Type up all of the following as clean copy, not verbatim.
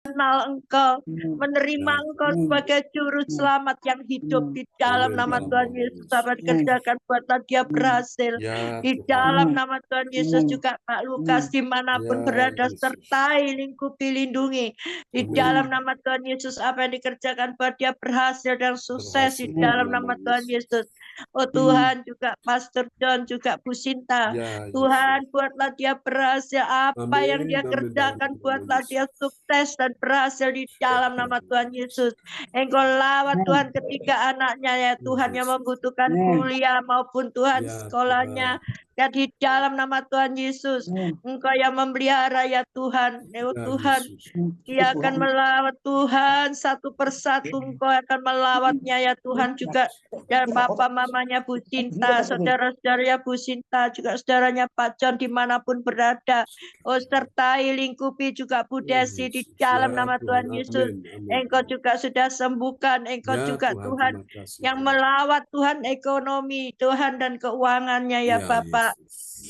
mengenal Engkau, menerima Engkau sebagai juru selamat yang hidup di dalam nama Tuhan Yesus. Apa dikerjakan buatlah dia berhasil. Di dalam nama Tuhan Yesus juga Pak Lukas dimanapun berada sertai, lingkupi, lindungi. Di dalam nama Tuhan Yesus apa yang dikerjakan buat dia berhasil dan sukses di dalam nama Tuhan Yesus. Oh Tuhan, juga Pastor John, juga Bu Sinta. Tuhan, buatlah dia berhasil. Apa yang dia kerjakan, buatlah dia sukses dan berhasil di dalam nama Tuhan Yesus. Engkau lawat Tuhan ketiga anaknya ya Tuhan yang membutuhkan kuliah maupun Tuhan sekolahnya. Ya di dalam nama Tuhan Yesus, Engkau yang memelihara ya Tuhan. Ya Tuhan, dia akan melawat Tuhan satu persatu. Engkau akan melawatnya ya Tuhan juga. Dan papa mamanya Bu Sinta, saudara-saudaranya Bu Sinta, juga saudaranya Pak John dimanapun berada. Oh sertai lingkupi juga Bu Desi di dalam nama Tuhan Yesus. Engkau juga sudah sembuhkan. Engkau juga Tuhan yang melawat Tuhan ekonomi Tuhan dan keuangannya ya Bapak.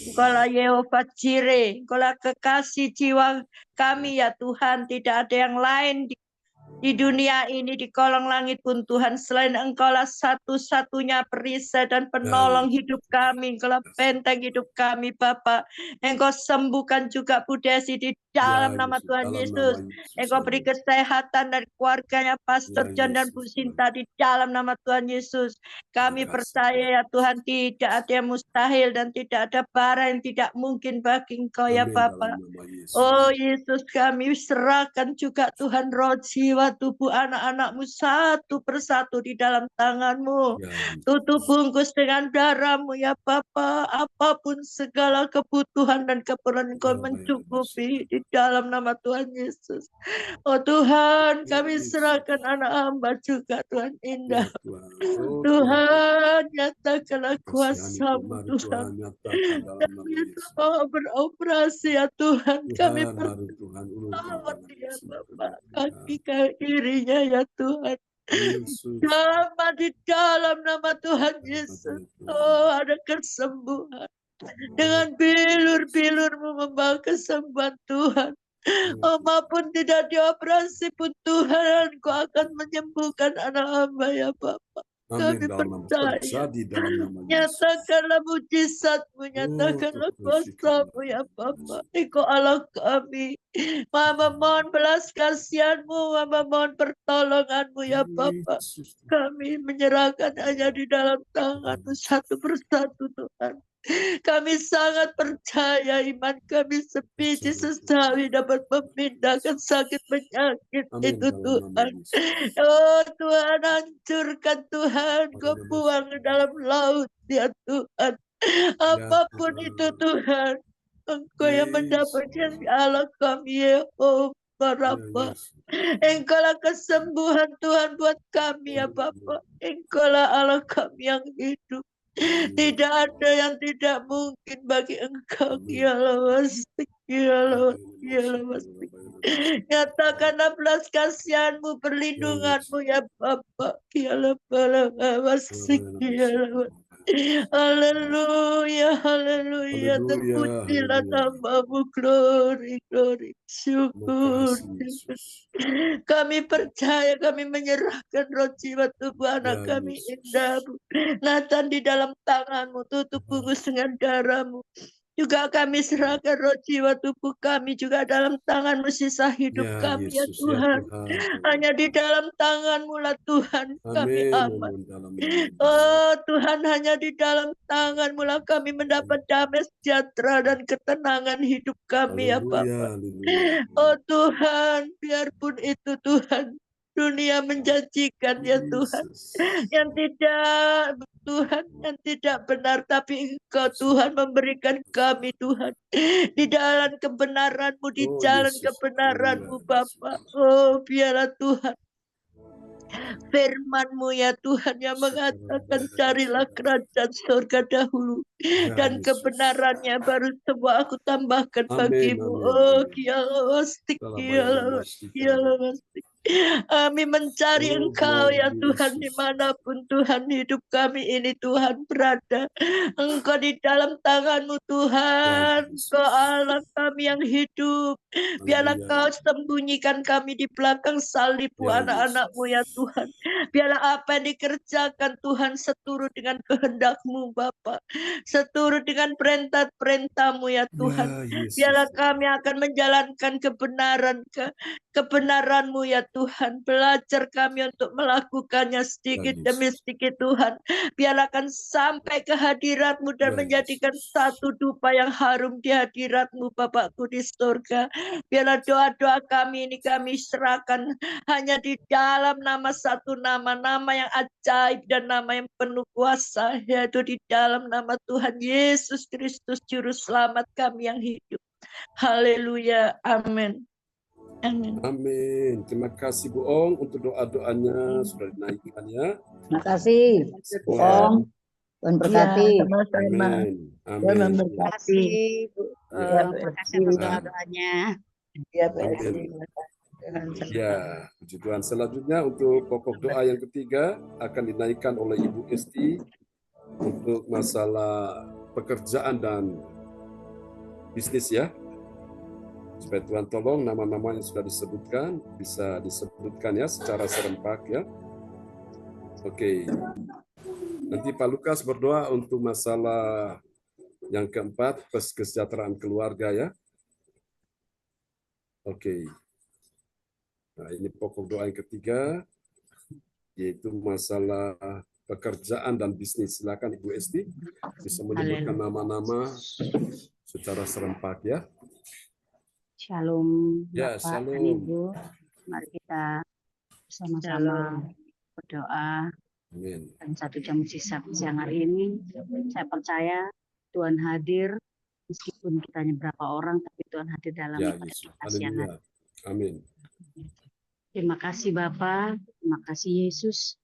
Engkaulah Yehova Jireh, Engkaulah kekasih jiwa kami ya Tuhan. Tidak ada yang lain di dunia ini, di kolong langit pun Tuhan, selain Engkaulah satu-satunya perisai dan penolong hidup kami. Engkaulah benteng hidup kami Bapa. Engkau sembuhkan juga Bu Desi di dalam nama Tuhan Yesus. Engkau beri kesehatan dari keluarganya Pastor John dan Bu Sinta di dalam nama Tuhan Yesus. Kami percaya ya Tuhan, tidak ada yang mustahil dan tidak ada bara yang tidak mungkin bagi Engkau ya Bapa. Oh Yesus, kami serahkan juga Tuhan roh, jiwa, tubuh anak-anak-Mu satu persatu di dalam tangan-Mu. Tutup bungkus dengan darah-Mu ya Bapa. Apapun segala kebutuhan dan keperluan Engkau mencukupi di dalam nama Tuhan Yesus. Oh Tuhan, kami serahkan anak hamba juga Tuhan Indah. Tuhan, nyatakanlah kuasa-Mu Tuhan. Kami semua beroperasi ya Tuhan. Kami bertawat ya Bapak. Kaki kirinya ya Tuhan. Sama di dalam nama Tuhan Yesus. Oh ada kesembuhan. Dengan bilur-bilur-Mu membawa kesembuhan Tuhan. Oh maupun tidak dioperasi pun Tuhan, Engkau akan menyembuhkan anak hamba ya Bapak. Kami percaya. Nyatakanlah mujizat-Mu, nyatakanlah kuasa-Mu ya Bapak. Engkau Allah kami. Mama mohon belas kasihan-Mu, Mama mohon pertolongan-Mu ya Bapak. Kami menyerahkan hanya di dalam tangan-Mu satu persatu Tuhan. Kami sangat percaya iman kami sebiji sesawi dapat memindahkan sakit penyakit itu Tuhan. Oh Tuhan, hancurkan Tuhan, Kau buang ke dalam laut ya Tuhan. Apapun itu Tuhan, Engkau yang mendapatkan Allah kami Yehova Rafa. Engkaulah kesembuhan Tuhan buat kami ya Bapak. Engkaulah Allah kami yang hidup. Tidak ada yang tidak mungkin bagi Engkau. Nyatakanlah belas kasihan-Mu, perlindungan-Mu ya Bapak. Haleluya, haleluya. Terpujilah nama-Mu, glory, glory. Syukur. Kami percaya, kami menyerahkan roh jiwa tubuh anak kami Indah. Nathan di dalam tangan-Mu, tutup bungkus dengan darah-Mu. Juga kami serahkan roh jiwa tubuh kami juga dalam tangan-Mu, sisa hidup kami ya Tuhan. Hanya di dalam tangan-Mu lah Tuhan kami aman. Oh Tuhan, hanya di dalam tangan-Mu lah kami mendapat damai sejahtera dan ketenangan hidup kami ya Bapak. Oh Tuhan, biarpun itu Tuhan, dunia menjanjikan ya Tuhan, yang tidak Tuhan, yang tidak benar, tapi Engkau Tuhan memberikan kami Tuhan di dalam kebenaran-Mu, di jalan kebenaran-Mu Bapa. Oh biarlah Tuhan firman-Mu ya Tuhan yang mengatakan carilah kerajaan surga dahulu dan kebenarannya baru semua aku tambahkan bagimu. Oh kialah wastik, kialah wastik. Kami mencari Engkau ya Tuhan, dimanapun Tuhan hidup kami ini Tuhan berada. Engkau di dalam tangan-Mu Tuhan. Engkau Allah kami yang hidup. Biarlah Kau sembunyikan kami di belakang salib-Mu anak-anak-Mu ya Tuhan. Biarlah apa yang dikerjakan Tuhan seturut dengan kehendak-Mu Bapa, seturut dengan perintah-perintah-Mu ya Tuhan. Biarlah kami akan menjalankan kebenaran-Mu ya Tuhan. Belajar kami untuk melakukannya sedikit demi sedikit Tuhan. Biarlah akan sampai ke hadirat-Mu dan menjadikan satu dupa yang harum di hadirat-Mu Bapakku di surga. Biarlah doa-doa kami ini kami serahkan hanya di dalam nama satu nama yang ajaib dan nama yang penuh kuasa, yaitu di dalam nama Tuhan Yesus Kristus Juru Selamat kami yang hidup. Haleluya. Amin. Amin. Amin. Terima kasih Bu Ong untuk doa-doanya sudah dinaikkan ya. Terima kasih Bu Ong. Tuhan berkati. Sama-sama. Amin. Terima kasih Bu. Terima kasih atas doa-doanya. Ya, puji Tuhan. Selanjutnya untuk pokok doa yang ketiga akan dinaikkan oleh Ibu Esti untuk masalah pekerjaan dan bisnis ya. Supaya Tuhan tolong nama-nama yang sudah disebutkan bisa disebutkan ya secara serempak ya. Oke. Nanti Pak Lukas berdoa untuk masalah yang keempat, kesejahteraan keluarga ya. Oke. Nah, ini pokok doa yang ketiga, yaitu masalah pekerjaan dan bisnis. Silakan Ibu Esti bisa menyebutkan nama-nama secara serempak ya. Shalom Ya, Bapak shalom. dan Ibu. Mari kita bersama-sama berdoa. Amin. Dan 1 jam sisa siang hari ini, saya percaya Tuhan hadir, meskipun kita hanya berapa orang, tapi Tuhan hadir dalam siang hari. Amin. Terima kasih Bapa, terima kasih Yesus,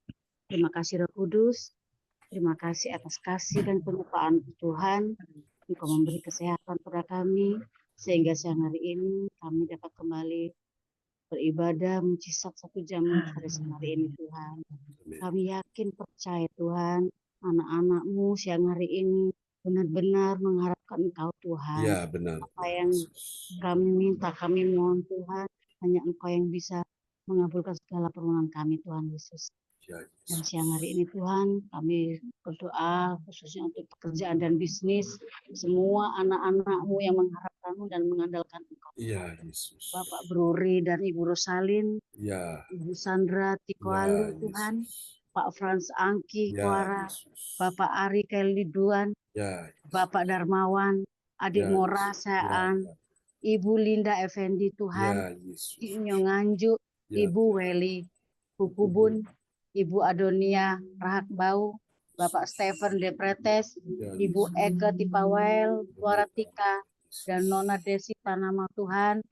terima kasih Roh Kudus, terima kasih atas kasih dan penupaan Tuhan. Engkau memberi kesehatan pada kami, sehingga siang hari ini kami dapat kembali beribadah mujizat 1 jam pada siang hari ini Tuhan. Kami yakin percaya Tuhan, anak-anak-Mu siang hari ini benar-benar mengharapkan Engkau Tuhan. Ya, benar. Apa yang kami minta, kami mohon Tuhan, hanya Engkau yang bisa mengabulkan segala permohonan kami Tuhan Yesus. Dan siang hari ini Tuhan, kami berdoa khususnya untuk pekerjaan dan bisnis, semua anak-anak-Mu yang mengharapkan-Mu dan mengandalkan Engkau. Iya, Yesus. Bapak Bruri dan Ibu Rosalin, ya. Ibu Sandra Tikoalu ya, Tuhan, Pak Frans Angki ya, Kuara, Yesus. Bapak Ari Keliduan, ya, Bapak Darmawan, Adik ya, Mora Sean, Ibu Linda Effendi Tuhan, ya, Yesus. Inyo Nganjuk, Ya, Ibu Weli Hukubun, Ibu Adonia Rahak Bau, Bapak Stephen Depretes, ya, Ibu Eka Tipawel, Waratika, dan Nona Desi Tanama Tuhan,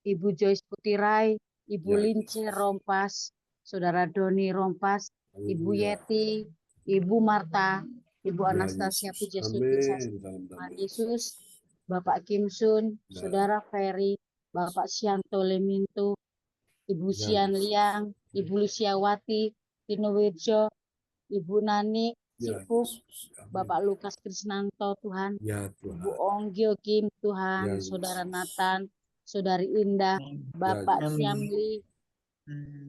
Ibu Joyce Putirai, Ibu Ya, Lince Rompas, Saudara Doni Rompas, Ibu Yeti, Ibu Marta, Ibu Anastasia Pujastuti, Tuhan Yesus, Bapak Kim Sun, Saudara Ferry, Bapak Sianto Lemintu, Ibu Sian Liang, Ibu Luciawati, Tino Wirjo, Ibu Nani, Cipuk, Bapak Lukas Krisnanto Tuhan, Ibu Onggyo Kim Tuhan, Saudara Nathan, Saudari Indah, Bapak Siamli,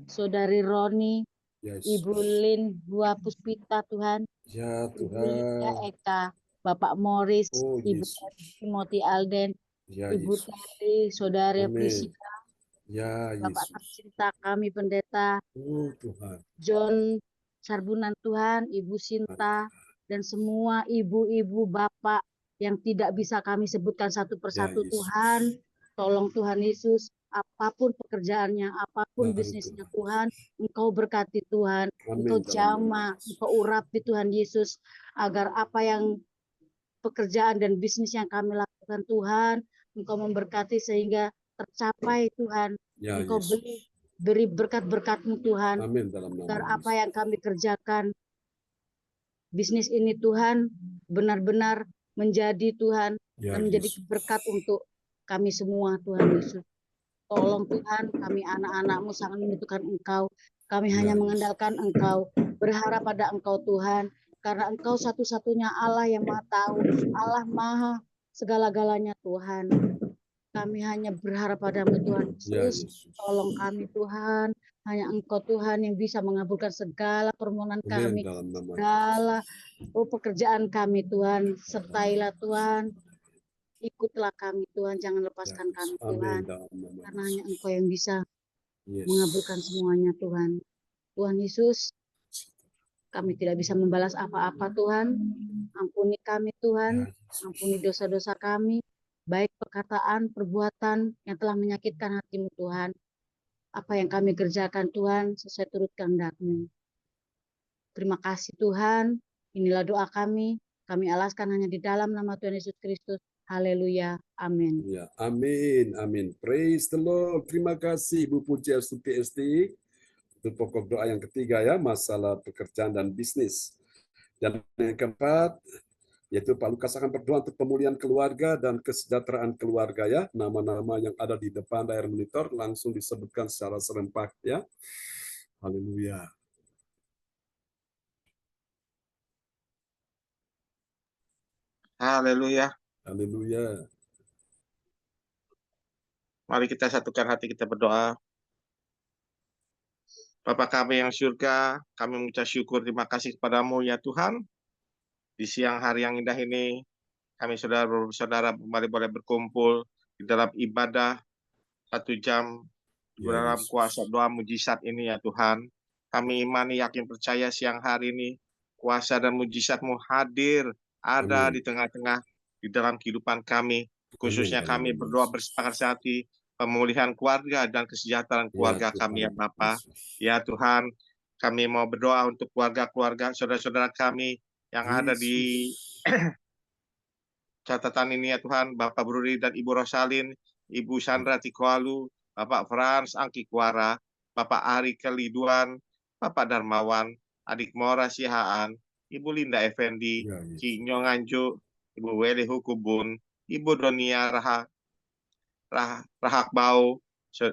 Saudari Roni, Ibu Lin Dua Puspita Tuhan, Ibu Linda Eka, Bapak Morris, Ibu Timothy Alden, Ibu Teli, Saudari Priscilla, Bapak tercinta kami pendeta John Sarbunan Tuhan, Ibu Sinta, dan semua ibu-ibu bapak yang tidak bisa kami sebutkan satu persatu Tuhan. Tolong Tuhan Yesus, apapun pekerjaannya, apapun bisnisnya Tuhan, Engkau berkati Tuhan, Engkau jamah, Engkau urapi Tuhan Yesus, agar apa yang pekerjaan dan bisnis yang kami lakukan Tuhan, Engkau memberkati sehingga tercapai Tuhan. Engkau beri berkat-berkat-Mu Tuhan, agar apa yang kami kerjakan, bisnis ini Tuhan, benar-benar menjadi Tuhan, dan menjadi berkat untuk kami semua Tuhan Yesus. Tolong Tuhan, kami anak-anak-Mu sangat membutuhkan Engkau. Kami hanya Yes. mengandalkan Engkau, berharap pada Engkau Tuhan, karena Engkau satu-satunya Allah yang Maha tahu, Allah Maha segala-galanya Tuhan. Kami hanya berharap padamu Tuhan Ya, Yesus. Yesus. Tolong kami Tuhan, hanya Engkau Tuhan yang bisa mengabulkan segala permohonan Amin kami, dalam nama segala pekerjaan kami Tuhan. Sertailah Tuhan, ikutlah kami Tuhan, jangan lepaskan Yesus. kami Amin Tuhan, dalam nama karena hanya Yesus. Engkau yang bisa Yes. mengabulkan semuanya Tuhan. Tuhan Yesus, kami tidak bisa membalas apa-apa Tuhan. Ampuni kami Tuhan, Ya, Yesus. ampuni dosa-dosa kami, baik perkataan, perbuatan yang telah menyakitkan hati-Mu Tuhan. Apa yang kami kerjakan Tuhan sesuai turut kehendak-Mu. Terima kasih Tuhan, inilah doa kami. Kami alaskan hanya di dalam nama Tuhan Yesus Kristus. Haleluya. Amin. Ya, amin, amin. Praise the Lord. Terima kasih Ibu Puji Astuti Esti. Itu pokok doa yang ketiga ya, masalah pekerjaan dan bisnis. Dan yang keempat, yaitu Pak Lukas akan berdoa untuk pemulihan keluarga dan kesejahteraan keluarga ya. Nama-nama yang ada di depan layar monitor langsung disebutkan secara serempak ya. Haleluya. Haleluya. Haleluya. Mari kita satukan hati kita berdoa. Bapa kami yang surga, kami mengucap syukur terima kasih kepadamu ya Tuhan. Di siang hari yang indah ini, kami saudara-saudara kembali boleh berkumpul di dalam ibadah 1 jam di Ya, dalam Yesus. kuasa doa mujizat ini ya Tuhan. Kami imani yakin percaya siang hari ini kuasa dan mujizat-Mu hadir ada Amin. di tengah-tengah di dalam kehidupan kami. Khususnya Amin. kami berdoa bersepakat hati pemulihan keluarga dan kesejahteraan keluarga Ya, kami ya Tuhan Bapa. Yesus. Ya Tuhan, kami mau berdoa untuk keluarga-keluarga saudara-saudara kami yang ada di Yesus. catatan ini ya Tuhan, Bapak Bruri dan Ibu Rosalin, Ibu Sandra Tikoalu, Bapak Frans Angkikwara, Bapak Ari Keliduan, Bapak Darmawan, Adik Mora Sihaan, Ibu Linda Effendi, Ya, Yesus. Ci Nyonganju, Ibu Weli Hukubun, Ibu Donia Rahak Bau,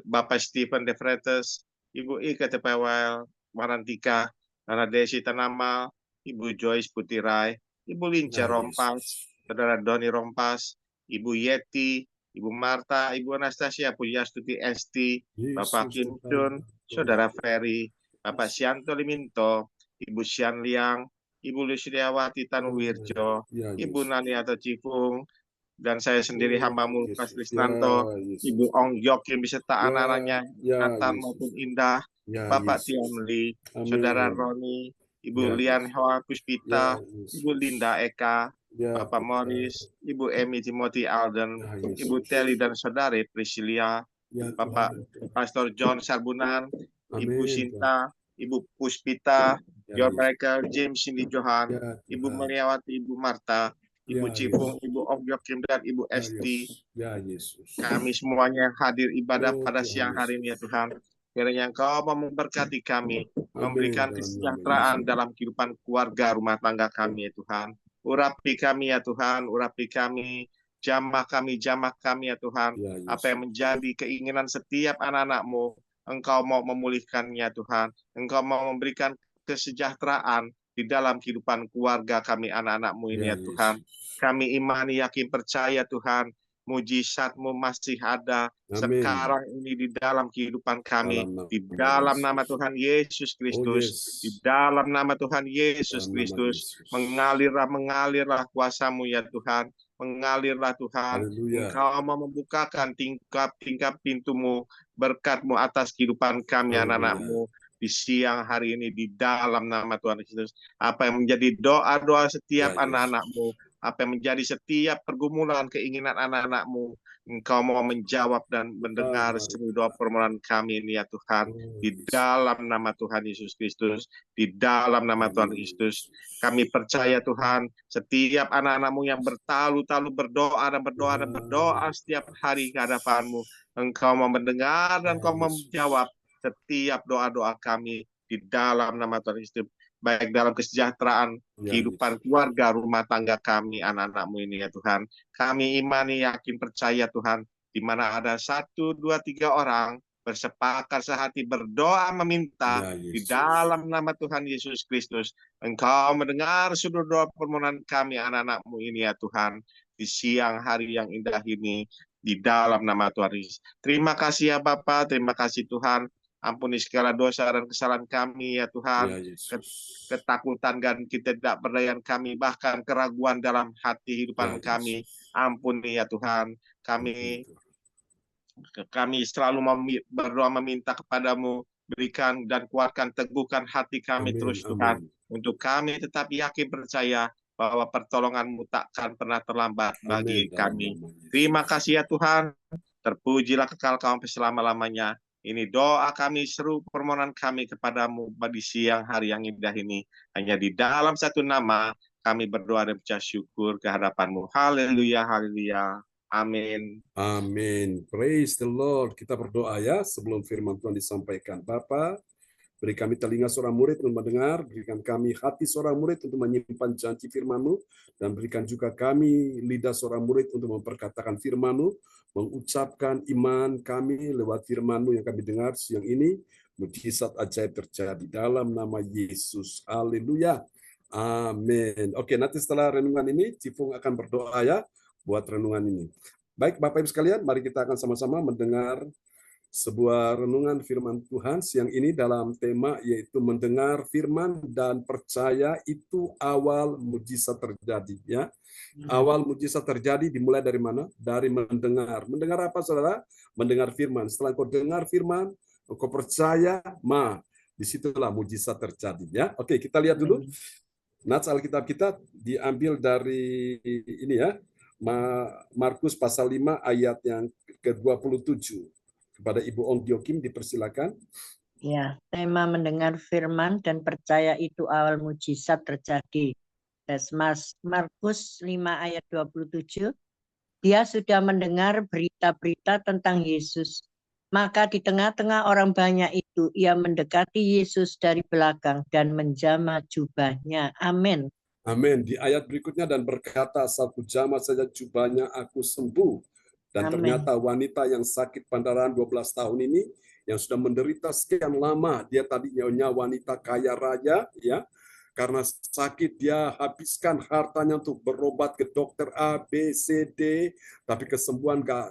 Bapak Stephen De Vretes, Ibu Ika Tepewel, Marantika, Nana Desi Tanamal, Ibu Joyce Putirai, Ibu Linca Ya, Rompas, Yesus. Saudara Doni Rompas, Ibu Yeti, Ibu Marta, Ibu Anastasia Pujastuti Esti, Bapak Kim Yesus, Chun, Saudara Ferry, Bapak Yesus. Sianto Liminto, Ibu Sian Liang, Ibu Lucidiawati Tanwirjo, Ya, Ibu Yesus. Nani atau Cipung, dan saya sendiri hambamu Yesus. Mas Ya, Krisnanto, Yesus. Ibu Ong Jokim beserta Ya, anak-anaknya, ya, Nathan Yesus. maupun Indah, Ya, Bapak Yesus. Tiamli, Amin. Saudara Roni, Ibu Ya, Lian Yesus. Hoa Ya, Puspita, Yesus. Ibu Linda Eka, Ya, Bapak Tuhan. Morris, Ibu Emi Timothy Alden, Ya, Ibu Yesus. Telly dan Saudari Priscilia, Ya, Bapak Tuhan. Pastor John Sarbunan, Ibu Amin, Tuhan. Sinta, Ibu Puspita, Ya, John Yesus. Michael, James Cindy Johan, Ya, Ibu Tuhan. Meliawati, Ibu Marta, Ibu Ya, Cipung, Yesus. Ibu Ong Jokim, dan Ibu Ya, Esti. Yesus. Ya, Yesus. Kami semuanya hadir ibadah Oh, pada Tuhan siang hari Yesus. ini ya Tuhan. Kiranya Engkau mau memberkati kami, Amin memberikan dalam nama kesejahteraan Yesus. dalam kehidupan keluarga rumah tangga kami ya Tuhan. Urapi kami ya Tuhan, urapi kami, jamah kami ya Tuhan. Ya, Apa Yesus. yang menjadi keinginan setiap anak-anak-Mu, Engkau mau memulihkannya Tuhan. Engkau mau memberikan kesejahteraan di dalam kehidupan keluarga kami anak-anak-Mu ini Ya, ya Tuhan. Yesus. Kami imani yakin percaya Tuhan, mujizat-Mu masih ada Amin. sekarang ini di dalam kehidupan kami, Dalam di nama dalam Yesus. nama Tuhan Yesus Oh, Kristus, yes. di dalam nama Tuhan Yesus Dalam nama Kristus, Yesus. mengalirlah kuasa-Mu ya Tuhan, mengalirlah Tuhan. Haleluya. Engkau mau membukakan tingkap pintu-Mu, berkat-Mu atas kehidupan kami Haleluya. anak-anak-Mu di siang hari ini di dalam nama Tuhan Yesus. Apa yang menjadi doa-doa setiap Ya, Yesus. anak-anak-Mu, apa yang menjadi setiap pergumulan keinginan anak-anak-Mu, Engkau mau menjawab dan mendengar Mari seluruh kita. doa permohonan kami ini ya Tuhan. Oh, Di Yesus. dalam nama Tuhan Yesus Kristus, di dalam nama Dalam Tuhan nama Yesus, Yesus. kami percaya Tuhan, setiap anak-anak-Mu yang bertalu-talu berdoa dan berdoa Ya, setiap Tuhan hari Yesus. ke hadapan-Mu, Engkau mau mendengar dan Ya, Engkau mau Yesus. menjawab setiap doa-doa kami di dalam nama Tuhan Yesus, baik dalam kesejahteraan Ya, kehidupan Yesus. keluarga, rumah tangga kami, anak-anak-Mu ini ya Tuhan. Kami imani, yakin, percaya Tuhan, di mana ada 1, 2, 3 orang bersepakat sehati berdoa meminta di dalam nama Tuhan Yesus Kristus. Engkau mendengar seluruh doa permohonan kami anak-anak-Mu ini ya Tuhan, di siang hari yang indah ini, di dalam nama Tuhan Yesus. Terima kasih ya Bapa, terima kasih Tuhan. Ampuni segala dosa dan kesalahan kami ya Tuhan. Ketakutan dan ketidakberdayaan kami, bahkan keraguan dalam hati kehidupan kami. Ampuni ya Tuhan. Kami selalu berdoa meminta kepadamu, berikan dan kuatkan, teguhkan hati kami terus Tuhan, untuk kami tetap yakin percaya bahwa pertolongan-Mu takkan pernah terlambat bagi kami. Terima kasih ya Tuhan, terpujilah kekal Kau selama-lamanya. Ini doa kami, seru permohonan kami kepadamu pada siang hari yang indah ini. Hanya di dalam satu nama kami berdoa dan mengucap syukur ke hadapan-Mu. Haleluya, haleluya. Amin. Amin. Praise the Lord. Kita berdoa ya sebelum firman Tuhan disampaikan. Bapa, beri kami telinga seorang murid untuk mendengar, berikan kami hati seorang murid untuk menyimpan janji firman-Mu, dan berikan juga kami lidah seorang murid untuk memperkatakan firman-Mu, mengucapkan iman kami lewat firman-Mu yang kami dengar siang ini. Mujizat ajaib terjadi dalam nama Yesus. Haleluya. Amin. Oke, nanti setelah renungan ini, Cipung akan berdoa ya buat renungan ini. Baik, Bapak Ibu sekalian, mari kita akan sama-sama mendengar sebuah renungan firman Tuhan siang ini dalam tema yaitu mendengar firman dan percaya itu awal mujizat terjadi ya. Awal mujizat terjadi dimulai dari mana? Dari mendengar. Mendengar apa Saudara? Mendengar firman. Setelah kau dengar firman, kau percaya, disitulah mujizat terjadi ya. Oke, kita lihat dulu. Nats Alkitab kita diambil dari ini ya. Markus pasal 5 ayat yang ke-27. Kepada Ibu Ong Giokim dipersilakan. Ya, tema mendengar firman dan percaya itu awal mujizat terjadi. Markus 5 ayat 27. Dia sudah mendengar berita-berita tentang Yesus. Maka di tengah-tengah orang banyak itu, ia mendekati Yesus dari belakang dan menjamah jubahnya. Amin. Amin. Di ayat berikutnya, dan berkata, "Satu jamah saja jubahnya aku sembuh." Dan ternyata wanita yang sakit pendarahan 12 tahun ini, yang sudah menderita sekian lama, dia tadinya wanita kaya raya, ya, karena sakit dia habiskan hartanya untuk berobat ke dokter A, B, C, D, tapi kesembuhan gak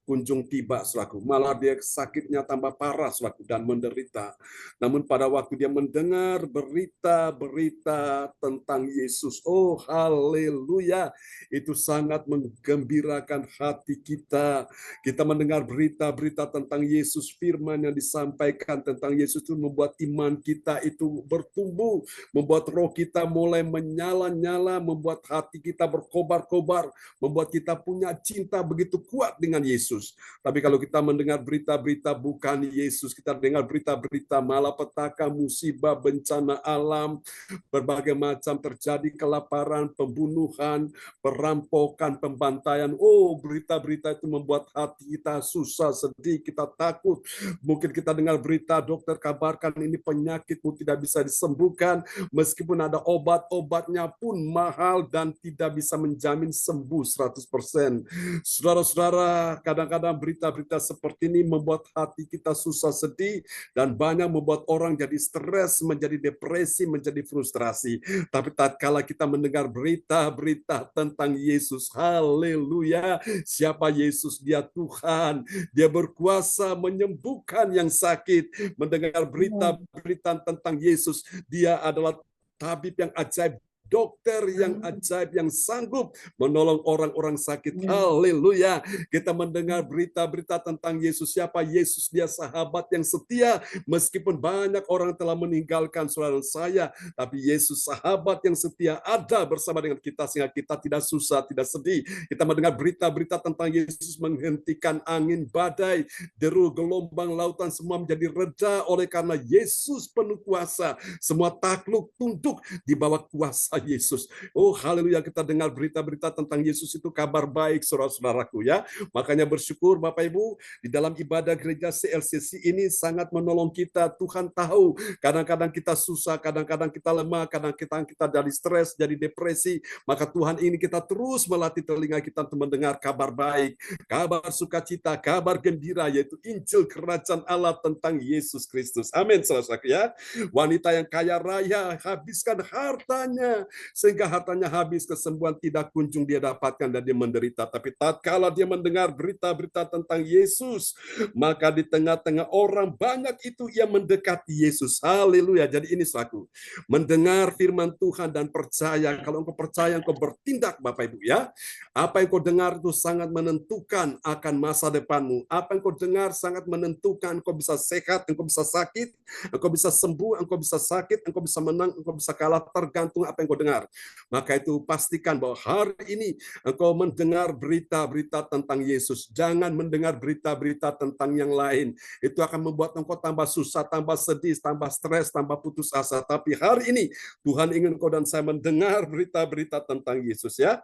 kunjung tiba, saudaraku. Malah dia sakitnya tambah parah, saudaraku, dan menderita. Namun pada waktu dia mendengar berita-berita tentang Yesus, oh haleluya, itu sangat menggembirakan hati kita. Kita mendengar berita-berita tentang Yesus, firman yang disampaikan tentang Yesus itu membuat iman kita itu bertumbuh, membuat roh kita mulai menyala-nyala, membuat hati kita berkobar-kobar, membuat kita punya cinta begitu kuat dengan Yesus. Tapi kalau kita mendengar berita-berita bukan Yesus, kita dengar berita-berita malapetaka, musibah, bencana alam, berbagai macam terjadi, kelaparan, pembunuhan, perampokan, pembantaian. Oh, berita-berita itu membuat hati kita susah, sedih, kita takut. Mungkin kita dengar berita dokter kabarkan ini penyakitmu tidak bisa disembuhkan, meskipun ada obat-obatnya pun mahal dan tidak bisa menjamin sembuh 100%. Saudara-saudara, kadang-kadang berita-berita seperti ini membuat hati kita susah, sedih, dan banyak membuat orang jadi stres, menjadi depresi, menjadi frustrasi. Tapi tatkala kita mendengar berita-berita tentang Yesus, haleluya, siapa Yesus? Dia Tuhan, dia berkuasa menyembuhkan yang sakit. Mendengar berita-berita tentang Yesus, dia adalah tabib yang ajaib, dokter yang ajaib, yang sanggup menolong orang-orang sakit. Haleluya. Kita mendengar berita-berita tentang Yesus. Siapa Yesus? Dia sahabat yang setia. Meskipun banyak orang telah meninggalkan saudara saya, tapi Yesus sahabat yang setia ada bersama dengan kita sehingga kita tidak susah, tidak sedih. Kita mendengar berita-berita tentang Yesus menghentikan angin badai, deru gelombang lautan, semua menjadi reda oleh karena Yesus penuh kuasa. Semua takluk tunduk di bawah kuasa Yesus. Oh haleluya, kita dengar berita-berita tentang Yesus itu kabar baik saudara-saudaraku ya. Makanya bersyukur Bapak Ibu, di dalam ibadah gereja CLCC ini sangat menolong kita. Tuhan tahu kadang-kadang kita susah, kadang-kadang kita lemah, kadang-kadang kita jadi stres, jadi depresi. Maka Tuhan ini kita terus melatih telinga kita untuk mendengar kabar baik, kabar sukacita, kabar gembira, yaitu Injil Kerajaan Allah tentang Yesus Kristus. Amin, saudara-saudaraku ya. Wanita yang kaya raya habiskan hartanya sehingga hartanya habis, kesembuhan tidak kunjung dia dapatkan dan dia menderita. Tapi tatkala dia mendengar berita-berita tentang Yesus, maka di tengah-tengah orang banyak itu yang mendekati Yesus. Haleluya. Jadi ini saudaraku, mendengar firman Tuhan dan percaya. Kalau engkau percaya, engkau bertindak Bapak Ibu ya. Apa yang kau dengar itu sangat menentukan akan masa depanmu. Apa yang kau dengar sangat menentukan engkau bisa sehat, engkau bisa sakit, engkau bisa sembuh, engkau bisa sakit, engkau bisa menang, engkau bisa kalah, tergantung apa yang kau dengar. Maka itu pastikan bahwa hari ini engkau mendengar berita-berita tentang Yesus. Jangan mendengar berita-berita tentang yang lain. Itu akan membuat engkau tambah susah, tambah sedih, tambah stres, tambah putus asa. Tapi hari ini Tuhan ingin engkau dan saya mendengar berita-berita tentang Yesus ya.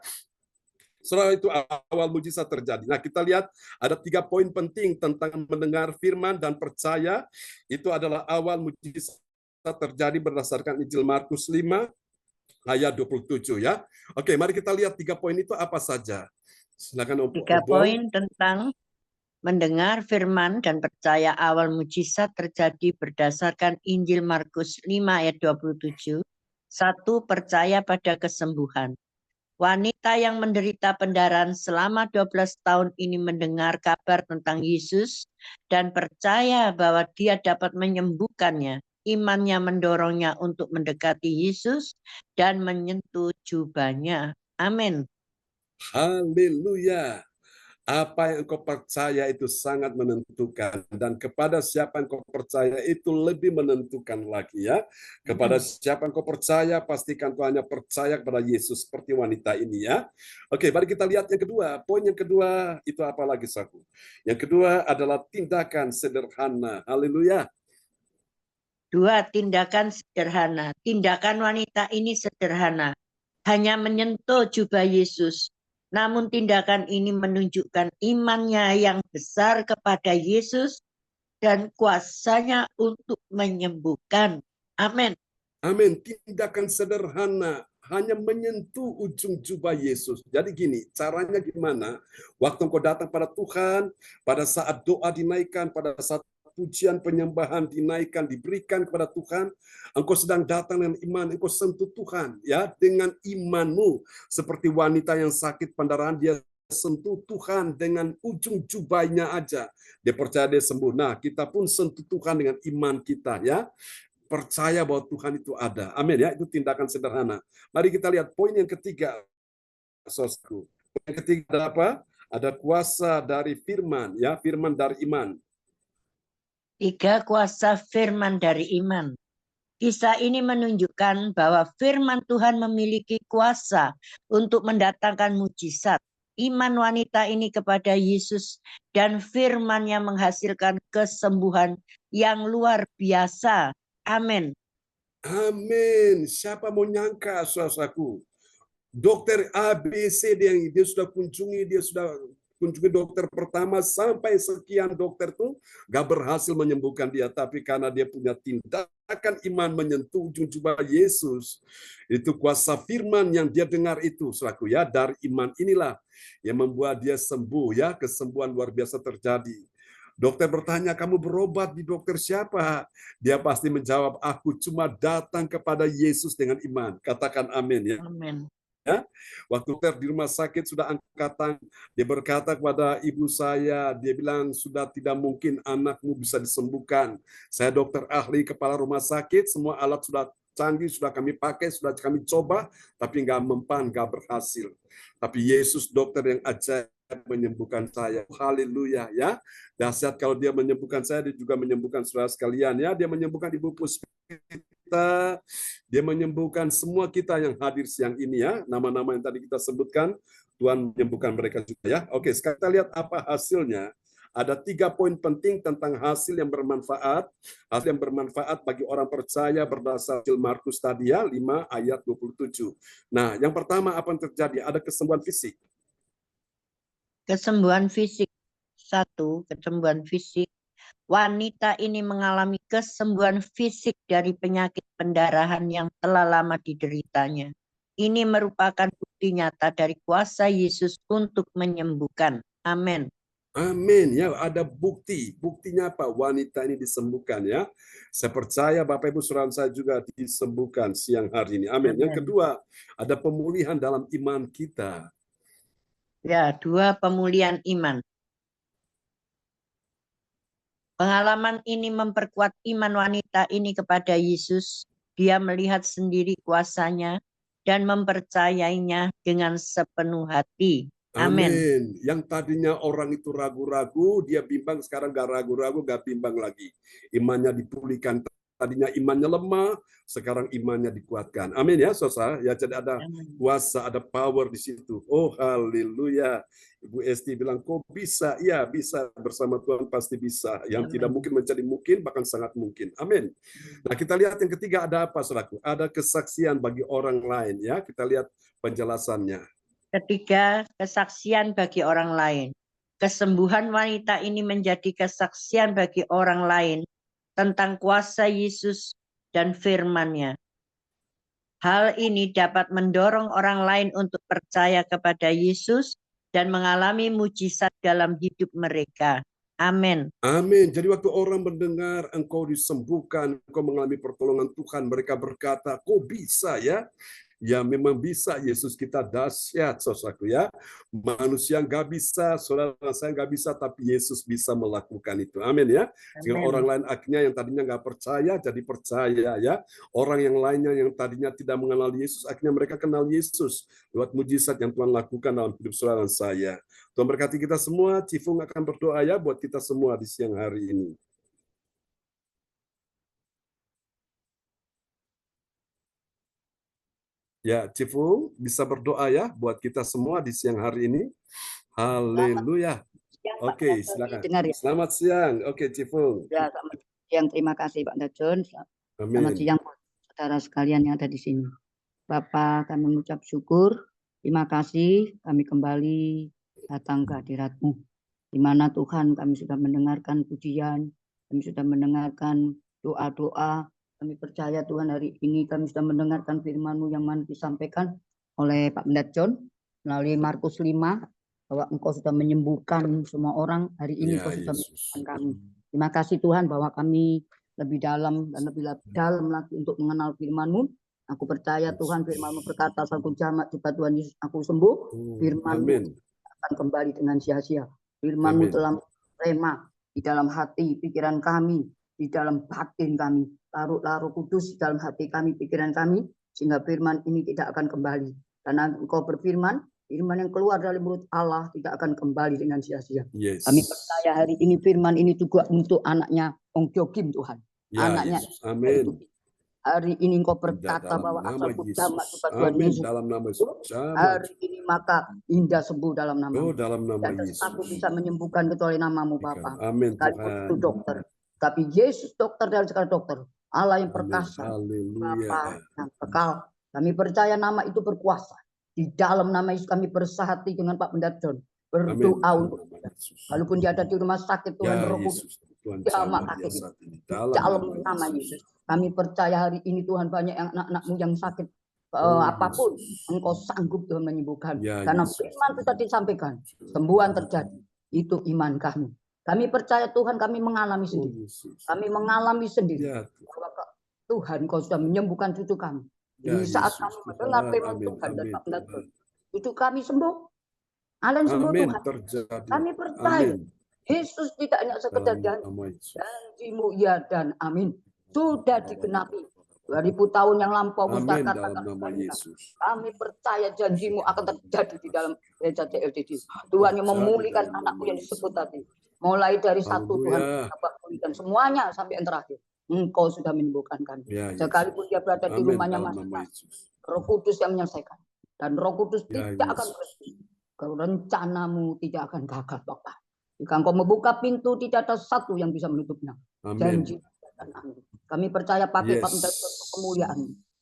Setelah itu awal mujizat terjadi. Nah, kita lihat ada 3 poin penting tentang mendengar firman dan percaya. Itu adalah awal mujizat terjadi berdasarkan Injil Markus 5 ayat 27 ya. Oke, mari kita lihat 3 poin itu apa saja. Silakan Om. 3 poin tentang mendengar firman dan percaya awal mujizat terjadi berdasarkan Injil Markus 5 ayat 27. 1. Percaya pada kesembuhan. Wanita yang menderita pendarahan selama 12 tahun ini mendengar kabar tentang Yesus dan percaya bahwa dia dapat menyembuhkannya. Imannya mendorongnya untuk mendekati Yesus dan menyentuh jubahnya. Amin. Haleluya. Apa yang engkau percaya itu sangat menentukan. Dan kepada siapa yang engkau percaya itu lebih menentukan lagi ya. Kepada siapa yang engkau percaya, pastikan kau hanya percaya kepada Yesus seperti wanita ini ya. Oke, mari kita lihat yang kedua. Poin yang kedua itu apa lagi, saudaraku? Yang kedua adalah tindakan sederhana. Haleluya. 2. Tindakan sederhana. Tindakan wanita ini sederhana. Hanya menyentuh jubah Yesus. Namun tindakan ini menunjukkan imannya yang besar kepada Yesus dan kuasanya untuk menyembuhkan. Amin. Amin. Tindakan sederhana, hanya menyentuh ujung jubah Yesus. Jadi gini, caranya gimana? Waktu engkau datang pada Tuhan, pada saat doa dinaikkan, pada saat pujian penyembahan dinaikkan, diberikan kepada Tuhan, engkau sedang datang dengan iman, engkau sentuh Tuhan ya dengan imanmu. Seperti wanita yang sakit pendarahan, dia sentuh Tuhan dengan ujung jubahnya aja. Dia percaya dia sembuh. Nah, kita pun sentuh Tuhan dengan iman kita ya. Percaya bahwa Tuhan itu ada. Amin ya, itu tindakan sederhana. Mari kita lihat poin yang ketiga. Saudaraku. Poin yang ketiga ada apa? Ada kuasa dari firman ya, firman dari iman. 3. Kuasa firman dari iman. Kisah ini menunjukkan bahwa firman Tuhan memiliki kuasa untuk mendatangkan mujizat. Iman wanita ini kepada Yesus dan firman yang menghasilkan kesembuhan yang luar biasa. Amin. Amin. Siapa mau nyangka, saudaraku? Dokter A, B, C dia sudah kunjungi dokter pertama sampai sekian dokter tuh gak berhasil menyembuhkan dia, tapi karena dia punya tindakan iman menyentuh ujung jubah Yesus, itu kuasa firman yang dia dengar itu, saudaraku ya, dari iman inilah yang membuat dia sembuh ya, kesembuhan luar biasa terjadi. Dokter bertanya, kamu berobat di dokter siapa? Dia pasti menjawab, aku cuma datang kepada Yesus dengan iman. Katakan amin ya. Amin. Ya, waktu dokter di rumah sakit sudah angkat tangan, dia berkata kepada ibu saya, dia bilang sudah tidak mungkin anakmu bisa disembuhkan. Saya dokter ahli kepala rumah sakit, semua alat sudah canggih, sudah kami pakai, sudah kami coba, tapi nggak mempan, nggak berhasil. Tapi Yesus dokter yang ajaib menyembuhkan saya. Haleluya ya. Dahsyat kalau dia menyembuhkan saya, dia juga menyembuhkan saudara sekalian ya. Dia menyembuhkan Ibu Puspita, dia menyembuhkan semua kita yang hadir siang ini ya. Nama-nama yang tadi kita sebutkan, Tuhan menyembuhkan mereka juga ya. Oke, sekarang kita lihat apa hasilnya. Ada 3 poin penting tentang hasil yang bermanfaat. Hasil yang bermanfaat bagi orang percaya berdasar Markus tadi ya, 5 ayat 27. Nah, yang pertama apa yang terjadi? Ada kesembuhan fisik. Kesembuhan fisik. 1, kesembuhan fisik. Wanita ini mengalami kesembuhan fisik dari penyakit pendarahan yang telah lama dideritanya. Ini merupakan bukti nyata dari kuasa Yesus untuk menyembuhkan. Amin. Amin. Ya, ada bukti. Buktinya apa? Wanita ini disembuhkan ya. Saya percaya Bapak Ibu saudara saya juga disembuhkan siang hari ini. Amin. Yang kedua, ada pemulihan dalam iman kita. Ya, 2, pemulihan iman. Pengalaman ini memperkuat iman wanita ini kepada Yesus. Dia melihat sendiri kuasanya dan mempercayainya dengan sepenuh hati. Amin. Amin. Yang tadinya orang itu ragu-ragu, dia bimbang, sekarang gak ragu-ragu, gak bimbang lagi. Imannya dipulihkan. Tadinya imannya lemah, sekarang imannya dikuatkan. Amin ya, saudara. Ya, jadi ada kuasa, ada power di situ. Oh, haleluya. Ibu Esti bilang, kok bisa? Ya, bisa. Bersama Tuhan pasti bisa. Yang tidak mungkin menjadi mungkin, bahkan sangat mungkin. Amin. Nah, kita lihat yang ketiga ada apa, saudaraku? Ada kesaksian bagi orang lain. Ya, kita lihat penjelasannya. Ketiga, kesaksian bagi orang lain. Kesembuhan wanita ini menjadi kesaksian bagi orang lain tentang kuasa Yesus dan firman-Nya. Hal ini dapat mendorong orang lain untuk percaya kepada Yesus dan mengalami mujizat dalam hidup mereka. Amin. Amin. Jadi waktu orang mendengar engkau disembuhkan, engkau mengalami pertolongan Tuhan, mereka berkata, kok bisa ya? Ya memang bisa, Yesus kita dahsyat, saudaraku ya. Manusia nggak bisa, saudara saya nggak bisa, tapi Yesus bisa melakukan itu. Amin ya. Sehingga orang lain akhirnya yang tadinya nggak percaya, jadi percaya ya. Orang yang lainnya yang tadinya tidak mengenal Yesus, akhirnya mereka kenal Yesus lewat mujizat yang Tuhan lakukan dalam hidup saudara saya. Tuhan berkati kita semua. Cifung akan berdoa ya buat kita semua di siang hari ini. Ya, Cifung bisa berdoa ya buat kita semua di siang hari ini. Haleluya. Oke, silakan. Ya. Selamat siang. Oke, Cifung. Ya, selamat siang. Terima kasih Pak Dajon. Selamat siang saudara sekalian yang ada di sini. Bapak, kami mengucap syukur. Terima kasih kami kembali datang ke hadirat-Mu. Di mana Tuhan kami sudah mendengarkan pujian, kami sudah mendengarkan doa-doa. Kami percaya Tuhan hari ini kami sudah mendengarkan firman-Mu yang mana disampaikan oleh Pak Mendat John melalui Markus 5 bahwa Engkau sudah menyembuhkan semua orang. Hari ini Engkau sudah menyembuhkan kami. Terima kasih Tuhan bahwa kami lebih dalam dan lebih dalam lagi untuk mengenal firman-Mu. Aku percaya Tuhan firman-Mu berkata satu jamak jika Tuhan Yesus aku sembuh, firman-Mu akan kembali dengan sia-sia. Firman-Mu telah rema di dalam hati pikiran kami, di dalam batin kami. Taruhlah Roh Kudus di dalam hati kami, pikiran kami, sehingga firman ini tidak akan kembali. Karena Engkau berfirman, firman yang keluar dari mulut Allah tidak akan kembali dengan sia-sia. Yes. Kami percaya hari ini firman ini juga untuk anaknya Ong Jokim Tuhan. Ya, anaknya Yesus. Amin. Hari ini Engkau berkata bahwa asal jamak Tuhan Yesus. Dalam nama Yesus. Hari ini maka indah sembuh dalam nama. Oh, dalam nama Yesus. Aku bisa menyembuhkan kecuali namamu Bapa. Amin. Sekalipun itu dokter. Tapi Yesus dokter dari segala dokter. Allah yang perkasa. Bapa yang kekal. Kami percaya nama itu berkuasa. Di dalam nama Yesus kami bersahati dengan Pak Mendat John. Berdoa untuk dia. Walaupun dia ada di rumah sakit Tuhan Roh Kudus. Dalam nama Yesus. Kami percaya hari ini Tuhan banyak yang anak-anakmu yang sakit. Apapun Engkau sanggup Tuhan menyembuhkan. Karena firman sudah disampaikan. Sembuhan terjadi. Itu iman kami. Kami percaya Tuhan kami mengalami sendiri. Kami mengalami sendiri. Tuhan Kau sudah menyembuhkan cucu kami. Di saat kami mendengar firman Tuhan dan Pak Mendat John. Cucu kami sembuh. Kalian sembuh Tuhan. Kami percaya. Yesus tidak hanya sekedar janji-Mu ya dan amin. Sudah digenapi 2000 tahun yang lampau. Kami percaya janji-Mu akan terjadi di dalam gereja CLDD. Tuhan yang memulihkan anakku yang disebut tadi. Mulai dari satu Tuhan pulihkan semuanya sampai yang terakhir. Engkau sudah menyembuhkan kami. Sekalipun dia berada di rumahnya masing-masing. Roh Kudus yang menyelesaikan. Dan Roh Kudus tidak akan berhenti. Rencana-Mu tidak akan gagal Bapak. Jika Engkau membuka pintu, tidak ada satu yang bisa menutupnya. Amin. Janji. Kami percaya pakai Pak Pendeta untuk kemuliaan.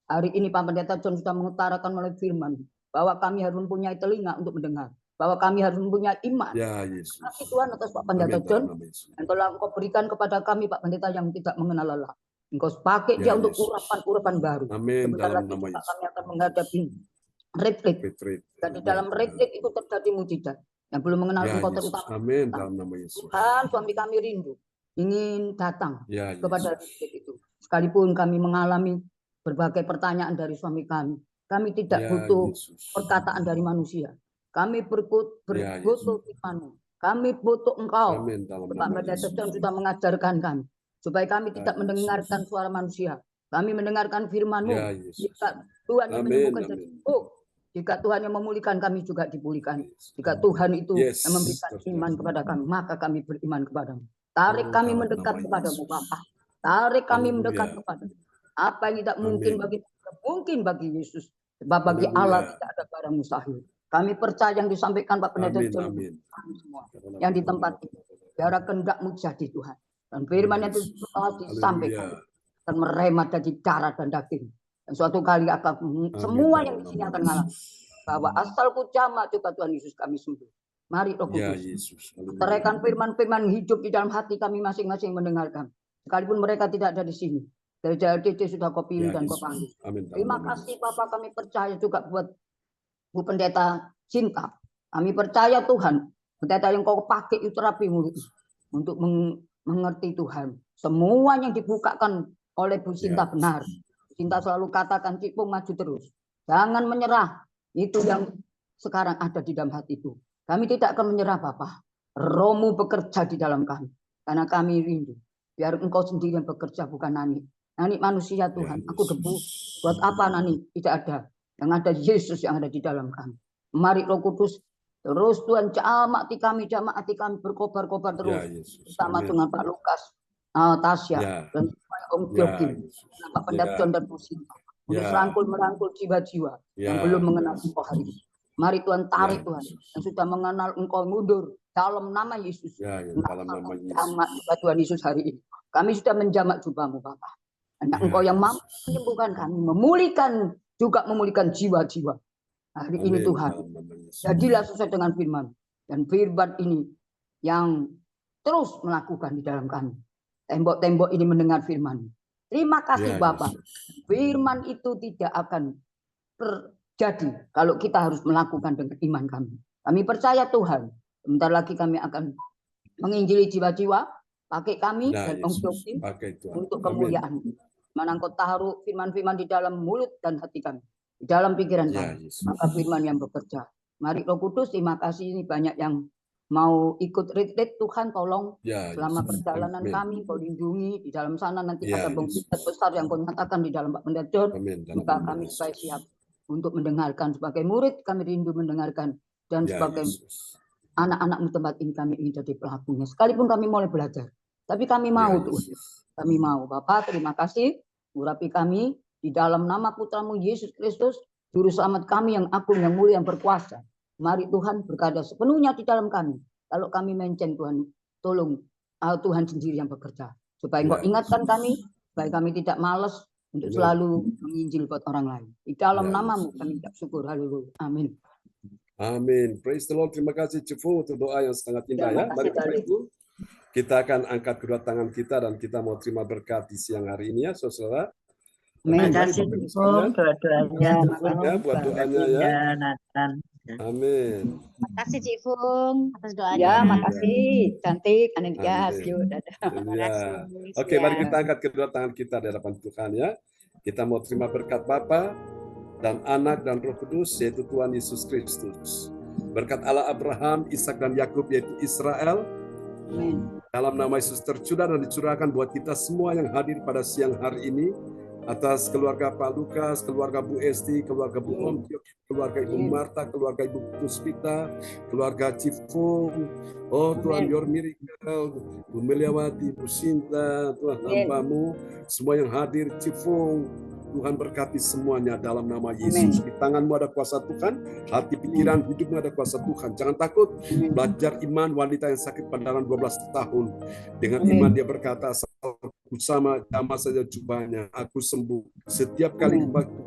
Hari ini Pak Pendeta John sudah mengutarakan melalui firman bahwa kami harus mempunyai telinga untuk mendengar, bahwa kami harus mempunyai iman. Ya, Yesus. Kasih Tuhan atas Pak Pendeta John, yang telah Engkau berikan kepada kami Pak Pendeta yang tidak mengenal lelah. Engkau pakai dia untuk urapan-urapan baru. Amin. Sebentar lagi kami akan menghadapi retreat. Dan di dalam retreat itu terjadi mujizat. Yang belum mengenal Engkau terutama. Amin. Dalam nama Yesus. Tuhan, suami kami rindu ingin datang kepada retreat itu. Sekalipun kami mengalami berbagai pertanyaan dari suami kami. Kami tidak butuh perkataan dari manusia. Kami butuh firman-Mu. Kami butuh Engkau. Pak Pendeta John sudah mengajarkan kami supaya kami tidak mendengarkan suara manusia. Kami mendengarkan firman-Mu. Jika Tuhan yang menyembuhkan jadi sembuh, jika Tuhan yang memulihkan, kami juga dipulihkan. Jika Tuhan itu yang memberikan iman kepada kami, maka kami beriman kepada-Mu. Tarik kami mendekat kepada-Mu, Bapa. Tarik kami mendekat kepada-Mu. Apa yang tidak mungkin bagi Yesus. Sebab bagi Allah tidak ada barang mustahil. Kami percaya yang disampaikan Pak Pendeta John semua yang di tempat ini. Biar kehendak-Mu jadi Tuhan. Dan firman yang telah disampaikan akan meremat dari darah dan daging. Dan suatu kali akan semua yang di sini akan mengalami bahwa asalku jamak coba Tuhan Yesus kami sembuh. Mari Roh Kudus teraikan firman-firman hidup di dalam hati kami masing-masing mendengarkan. Sekalipun mereka tidak ada di sini. Dari JLDC sudah Kau pilih dan Kau panggil. Terima kasih Bapak, kami percaya juga buat Bu Pendeta Cinta. Kami percaya Tuhan, pendeta yang Kau pakai itu terapi-Mu untuk mengerti Tuhan. Semua yang dibukakan oleh Bu Cinta benar. Cinta selalu katakan, Cipung maju terus. Jangan menyerah. Itu yang sekarang ada di dalam hati itu. Kami tidak akan menyerah Bapak. Roh-Mu bekerja di dalam kami. Karena kami rindu. Biar Engkau sendiri yang bekerja, bukan Nani. Nani manusia Tuhan. Aku debu. Buat apa Nani? Tidak ada. Yang ada Yesus yang ada di dalam kami. Mari Roh Kudus. Terus Tuhan jamak hati kami berkobar-kobar terus. Bersama dengan Pak Lukas, Tasya, dan Om Jogi, Pak Pendeta John dan Bu Sinta. Untuk merangkul jiwa-jiwa yang belum mengenal Engkau hari ini. Mari Tuhan tarik Tuhan. Yang sudah mengenal Engkau mundur. Dalam nama Yesus. Dalam nama Tuhan Yesus hari ini. Kami sudah menjamak jubah-Mu Bapak. Hanya Engkau yang mampu menyembuhkan kami. Memulihkan jiwa-jiwa. Hari ini Tuhan. Jadilah sesuai dengan firman. Dan firman ini yang terus melakukan di dalam kami. Tembok-tembok ini mendengar firman. Terima kasih Bapak. Firman itu tidak akan terjadi kalau kita harus melakukan dengan iman kami. Kami percaya Tuhan. Sebentar lagi kami akan menginjili jiwa-jiwa. Pakai kami dan Om Jokim untuk kemuliaan. Mana Engkau taruh firman-firman di dalam mulut dan hati kami. Di dalam pikiran kami. Maka firman yang bekerja. Mari Roh Kudus, terima kasih. Ini banyak yang mau ikut retreat, Tuhan tolong selama perjalanan kami, Kau lindungi di dalam sana. Nanti ada mukjizat besar yang Kau nyatakan di dalam Pak Pendeta John. Maka kami supaya siap untuk mendengarkan. Sebagai murid kami rindu mendengarkan. Dan sebagai anak-anak-Mu tempat ini kami ingin jadi pelakunya. Sekalipun kami mulai belajar. Tapi kami mau Tuhan. Kami mau Bapak, terima kasih. Urapi kami di dalam nama Putra-Mu Yesus Kristus. Juru selamat kami yang agung, yang mulia, yang berkuasa. Mari Tuhan berkarya sepenuhnya di dalam kami. Kalau kami menceng Tuhan, tolong Tuhan sendiri yang bekerja. Supaya Engkau ingatkan kami, supaya kami tidak malas untuk selalu menginjil buat orang lain. Di dalam nama-Mu kami ucap syukur. Haleluya. Amin. Amin. Praise the Lord. Terima kasih Cifu untuk doa yang sangat indah ya. Mari kita akan angkat kedua tangan kita dan kita mau terima berkat di siang hari ini ya, saudara. Terima kasih doanya. Buat doanya ya. Amin. Terima kasih Cik Fung atas doanya. Ya, makasih. Cantik, Anindias. Oke, mari kita angkat kedua tangan kita di hadapan Tuhan ya. Kita mau terima berkat Bapa dan Anak dan Roh Kudus, yaitu Tuhan Yesus Kristus. Berkat Allah Abraham, Ishak dan Yakub, yaitu Israel. Amin. Dalam nama Yesus tercurah dan dicurahkan buat kita semua yang hadir pada siang hari ini. Atas keluarga Pak Lukas, keluarga Bu Esti, keluarga Bu Om, keluarga Ibu Marta, keluarga Ibu Puspita, keluarga Cifung, oh Tuhan Your Miracle, Bu Meliawati, Bu Sinta, Tuhan hamba-Mu, semua yang hadir Cifung, Tuhan berkati semuanya dalam nama Yesus. Di tangan-Mu ada kuasa Tuhan, hati pikiran hidupmu ada kuasa Tuhan. Jangan takut, belajar iman wanita yang sakit pada 12 tahun. Dengan iman dia berkata, aku sama saja jubahnya, aku sembuh. Setiap kali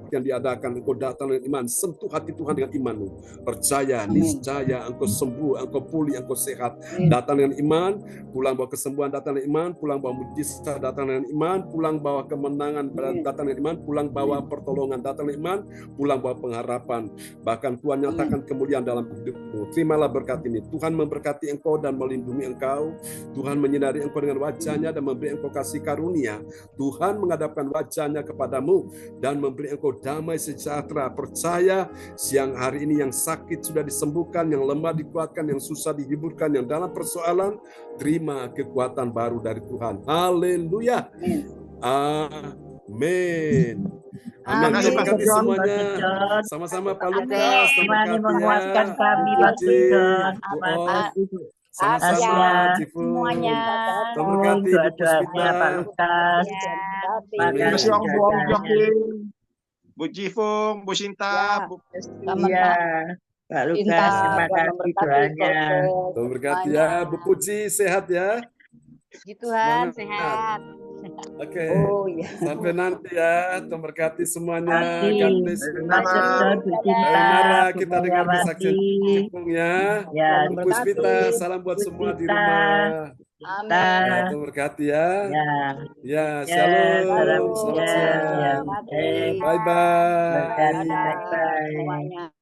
yang diadakan, engkau datang dengan iman, sentuh hati Tuhan dengan imanmu. Percaya, niscaya engkau sembuh, engkau pulih, engkau sehat. Datang dengan iman, pulang bawa kesembuhan, datang dengan iman, pulang bawa mujizat, datang dengan iman, pulang bawa kemenangan, datang dengan iman, pulang bawa pertolongan, datang dengan iman, pulang bawa pengharapan. Bahkan Tuhan nyatakan kemuliaan dalam hidupmu. Terimalah berkat ini. Tuhan memberkati engkau dan melindungi engkau. Tuhan menyinari engkau dengan wajahnya dan memberi engkau kasih karunia. Tuhan menghadapkan wajahnya kepadamu dan memberi engkau damai sejahtera. Percaya siang hari ini yang sakit sudah disembuhkan, yang lemah dikuatkan, yang susah dihiburkan, yang dalam persoalan terima kekuatan baru dari Tuhan. Haleluya. Amin. Amin. Terima kasih semuanya. Sama-sama Pak Lukas. Terima kasih menguatkan kami, Pak John. Sama-sama semuanya. Terima kasih Bu Puspita. Pak Lukas. Terima kasih Om Jokin, Bu Jifung, Bu Sinta, Bu Pak Lukas, terima kasih doanya. Tuhan berkati ya, Bu Puji sehat ya. Puji Tuhan, sehat. Oke. Sampai nanti ya. Tuhan berkati semuanya. God bless you. Nara, kita dengar kesaksian Jepung ya. Bu Puspita, salam buat semua di rumah. Amin. Tuhan berkati ya. Ya, shalom. Selamat siang. Bye-bye. Bye-bye.